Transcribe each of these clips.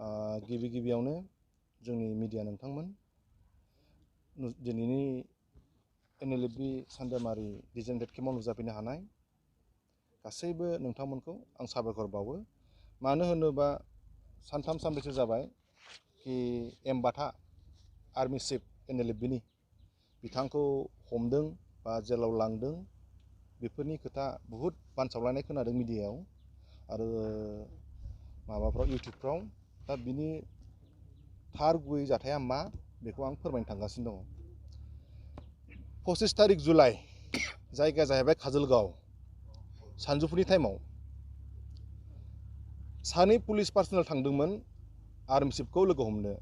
गिबि गिबियावनो जोंनि मिडिया नोंथांमोन दिनैनि Nlfb सानदेमारि डिजेनेरेट केम्पआव नुजाफैनो हानाय गासैबो नोंथांमोनखौ आं साबायखर बावो। मानो होनोबा सानथाम सानब्रैसो जाबाय कि एमबाथा आर्मि चिफ Nlfbनि बिथांखौ हमदों बा जेलाव लांदों बेफोरनि खोथा बुहुद बानसावलायनाय खोनादों मिडियायाव आरो माबाफ्राव इउटुबफ्राव। दा बिनि थार गुबै जाथाया मा बेखौ आं फोरमायनो थांगासिनो दङ। 25 तारिख जुलाइ जायगाया जाहैबाय काजलगाव सानजौफुनि टाइमाव सानै पुलिस पार्सनेल थांदोंमोन आर्मि चिफखौ लोगो हमनो,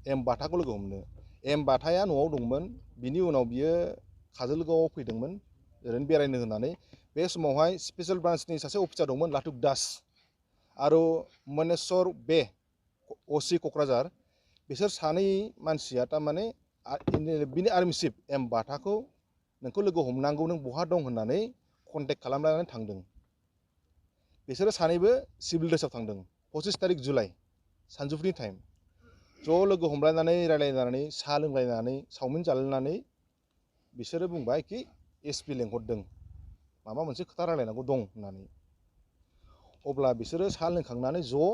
एमबाथाखौ लोगो हमनो। एमबाथाया न'आव दंमोन, बिनि उनाव बियो काजलगावआव फैदोंमोन ओरैनो बेरायनो होननानै। बे समावहाय स्पेशल ब्रान्चनि सासे अफिसार दंमोन लाटुक दास आरो मनेस्वर बे असि क'क्राझार। बिसोर सानै मानसिया थारमाने बिनि आर्मि चिफ एमबाथाखौ नोंखौ लोगो हमनांगौ, नों बहा दं होननानै कन्टेक्ट खालामनानै थांदों। बिसोरो सानैबो सिभिल ड्रेसाव थांदों 25 तारिख जुलाइ सानजौफुनि टाइम। ज' लोगो हमलायनानै रायलायनानै साहा लोंलायनानै चावमिन जालायनानै बिसोरो बुंबाय कि एसपि लेंहरदों, माबा मोनसे खोथा रायलायनांगौ दं होननानै। अब्ला बिसोरो साहा लोंखांनानै ज'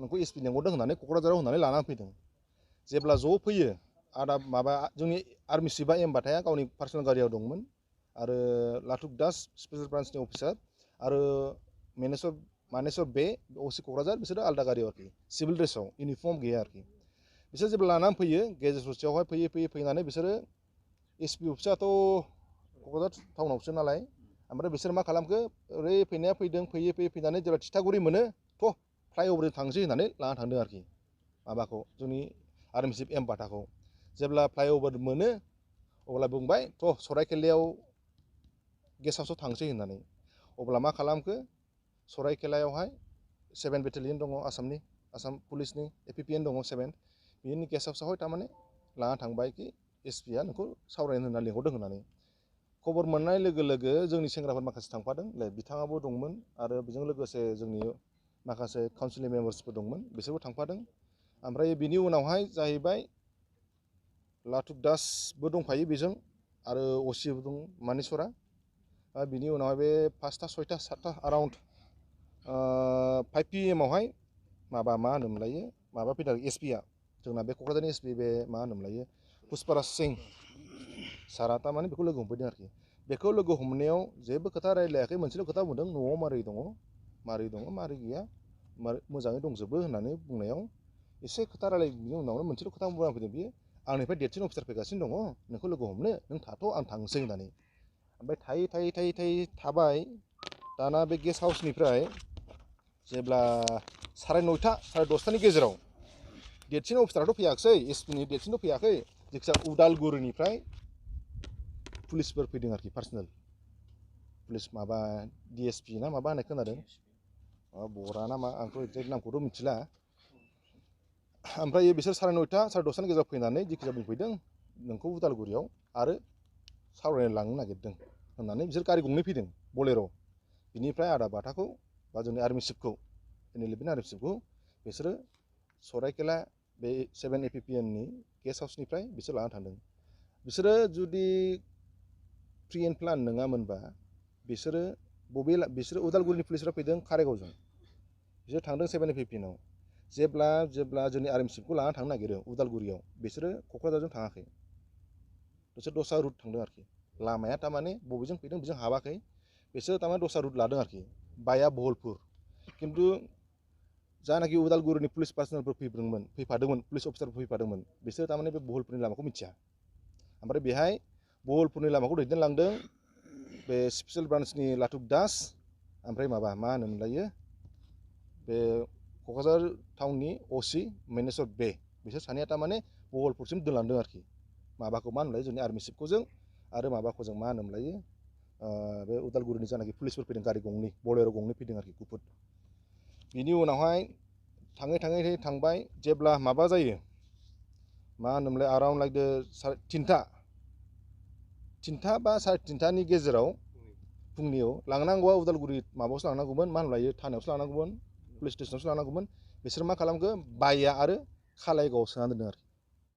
नोंखौ एसपि लेंहरदों होननानै क'क्राझाराव होननानै लानानै फैदों। जेब्ला ज' फैयो जोंनि आर्मि चिफआ एमबाथाया गावनि पार्सनेल गारियाव दंमोन आरो लाटुक दास स्पेशल ब्रान्चनि अफिसार आरो मानेस्वर बे असि क'क्राझार बिसोरो आलदा गारियाव आरोखि सिभिल ड्रेसाव इउनिफर्म गैया आरोखि। बिसोर जेब्ला लानानै फैयो गेजेर ससेयावहाय फैयै फैनानै बिसोरो एसपि अफिसाथ' क'क्राझार टाउनावसो नालाय, ओमफ्राय बिसोर मा खालामखो ओरै फैनाया फैयै फैनानै जेब्ला थिथागुरि मोनो फ्लाइअभारजों थांसै होननानै लाना थांदों आरोखि माबाखौ जोंनि आर्मि चिफ एमबाथाखौ। जेब्ला फ्लाइअभार मोनो अब्ला बुंबाय सराइखेलायाव गेस्ट हाउसआव थांसै होननानै। अब्ला मा खालामखो सराइखेलायावहाय 7 बेटेलियन दङ आसाम पुलिसनि APPN दङ 7, बिनि गेस्ट हाउसआवहाय थारमाने लाना थांबाय कि एसपिआ नोंखौ सावरायनो होनना लिंहरदों होननानै। खबर मोननाय लोगो लोगो जोंनि सेंग्राफोर माखासे थांफादों, बिथाङाबो दंमोन आरो बेजों लोगोसे जोंनि माखासे काउन्सिल मेम्बार्सफोर दंमोन, बिसोरबो थांफादों। ओमफ्राय बिनि उनावहाय जाहैबाय लाटुक दासबो दंफायो बेजों आरो असिबो दं मानेस्वरा। बिनि उनावहाय बे 5टा 6टा 7टा एराउन्ड 5 PM आवहाय मा होनोमोनलायो माबा फैदों एसपिआ जोंना बे क'क्राझारनि एसपि बे मा होनोमोनलायो पुष्पाराज सिं सारा थारमाने बेखौ लोगो हमफैदों आरोखि। बेखौ लोगो हमनायाव जेबो खोथा रायलायाखै, मोनसेल' खोथा बुंदों न'आव मारै दङ मारै गैया मोजाङै दंजोबो होननानै बुंनायाव एसे खोथा रायलायनायनि उनावनो मोनसेल' खोथा बुंना फैदों बियो, आंनिफ्राय देरसिन अफिसार फैगासिनो दङ नोंखौ लोगो हमनो, नों थाथ' आं थांसै होननानै। ओमफ्राय थायै थाबाय। दाना बे गेस्ट हाउसनिफ्राय जेब्ला 9:30 10:30नि गेजेराव देरसिन अफिसाराथ' फैयाखिसै, एसपिनि देरसिनथ' फैयाखै, जिखिजाया उदालगुरिनिफ्राय पुलिसफोर फैदों आरोखि पार्सनेल पुलिस माबा DSP ना माबा होननाय खोनादों, बरा ना मा आंथ' एक्जेक्ट नामखौथ' मिथिला। ओमफ्राय बिसोर 9:30 10:30नि गेजेराव फैनानै जिखिजाया बुंफैदों नोंखौ उदालगुरियाव आरो सावरायनो लांनो नागिरदों होननानै बिसोर गारि गंनै फैदों बलेर'। बिनिफ्राय आदा बाथाखौ बा जोंनि आर्मि चिफखौ Nlfbनि आर्मि चिफखौ बिसोरो सराइखेला बे 7 APPNनि गेस्ट हाउसनिफ्राय बिसोर लाना थांदों। बिसोरो जुदि प्रि एन्ड प्लान नङामोनबा बिसोरो उदालगुरिनि पुलिसफ्रा फैदों काराइगावजों, बिसोर थांदों 7 APPNआव। जेब्ला जोंनि आर्मि चिफखौ लाना थांनो नागिरो उदालगुरियाव, बिसोरो क'क्राझारजों थाङाखै, बिसोर दस्रा रुट थांदों आरोखि। लामाया थारमाने बबेजों फैदों बेजों हाबाखै, बिसोर थारमाने दस्रा रुट लादों आरोखि बाया बहलपुर। खिन्थु जानाखि उदालगुरिनि पुलिस पार्सनेलफोर फैफादोंमोन पुलिस अफिसारफोर फैफादोंमोन, बिसोर थारमाने बे बहलपुरनि लामाखौ मिथिया। ओमफ्राय बेहाय बहलपुरनि लामाखौ दैदेनलांदों बे स्पेशल ब्रान्चनि लाटुक दास ओमफ्राय मा होनोमोनलायो बे क'क्राझार टाउननि असि मनेस्वर बे, बिसोर सानैया थारमाने बहलपुरसिम दोनलांदों आरोखि माबाखौ मा होनोमोनलाय जोंनि आर्मि चिफखौजों आरो माबाखौजों मा होनोमोनलायो बे उदालगुरिनि जानाखि पुलिसफोर फैदों गारि गंनै बलेर' गंनै फैदों आरोखि गुफुर। बिनि उनावहाय थाङै थांबाय जेब्ला माबा जायो मा होनोमोनलाय एराउन्ड लाइक 3टा बा 3:30नि गेजेराव फुंनियाव लांनांगौआ उदालगुरि माबायावसो लांनांगौमोन, मा होनोमोनलायो थानायावसो लांनांगौमोन, पुलिस स्टेसनावसो लानांगौमोन बिसोर मा खालामखो बाया आरो खालायगावआव सोना दोनदों आरोखि